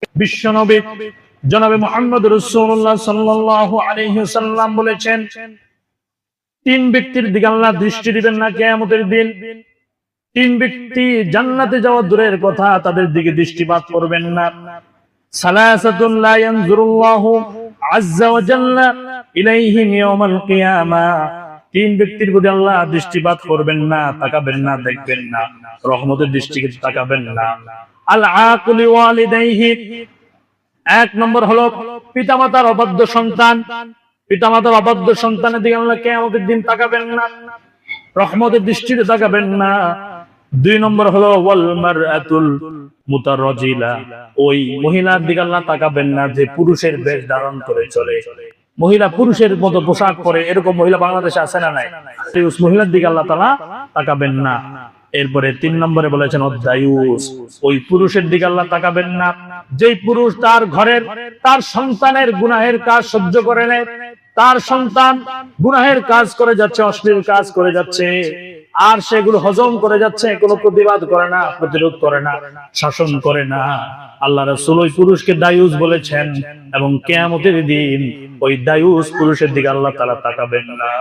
বিশ্বনবী জনাবে মুহাম্মদ রাসূলুল্লাহ সাল্লাল্লাহু আলাইহি ওয়াসাল্লাম বলেছেন, তিন ব্যক্তির দিকে আল্লাহ দৃষ্টি দিবেন না কিয়ামতের দিন। তিন ব্যক্তি জান্নাতে যাওয়া দূরের কথা, তাদের দিকে দৃষ্টিপাত করবেন না। সালাসাতুন লা ইয়ানজুরুল্লাহু আযজা ওয়া জাল্লা ইলাইহিম ইয়াওমাল কিয়ামাহ। তিন ব্যক্তির প্রতি আল্লাহ দৃষ্টিপাত করবেন না, তাকাবেন না, দেখবেন না, রহমতের দৃষ্টিকে তাকাবেন না। আল আকুলি ওয়ালিদাইহি, এক নম্বর হলো পিতামাতার অবাধ্য সন্তান। পিতামাতার অবাধ্য সন্তানের দিকে আল্লাহ কিয়ামতের দিন তাকাবেন না, রহমতের দৃষ্টিতে তাকাবেন না। দুই নম্বর হলো ওয়াল মারআতুল মুতারাজিলা, ওই মহিলার দিকে আল্লাহ তাকাবেন না যে পুরুষের বেশ ধারণ করে চলে। মহিলা পুরুষের মতো পোশাক পরে, এরকম মহিলা বাংলাদেশে আছে না নাই? মহিলার দিকে আল্লাহ তাআলা তাকাবেন না। এরপরে তিন নম্বরে বলেছেন অদায়ুস, ওই পুরুষের দিকে আল্লাহ তাকাবেন না যেই পুরুষ তার ঘরের তার সন্তানের গুনাহের কাজ সহ্য করে নেয়। তার সন্তান গুনাহের কাজ করে যাচ্ছে, অশ্লীল কাজ করে যাচ্ছে, আর সেগুলো হজম করে যাচ্ছে, কোনো প্রতিবাদ করে না, প্রতিরোধ করে না, শাসন করে না। আল্লাহ রাসূল ওই পুরুষকে দায়ুস বলেছেন, এবং কিয়ামতের দিন ওই দায়ুস পুরুষের দিকে আল্লাহ তাআলা তাকাবেন না।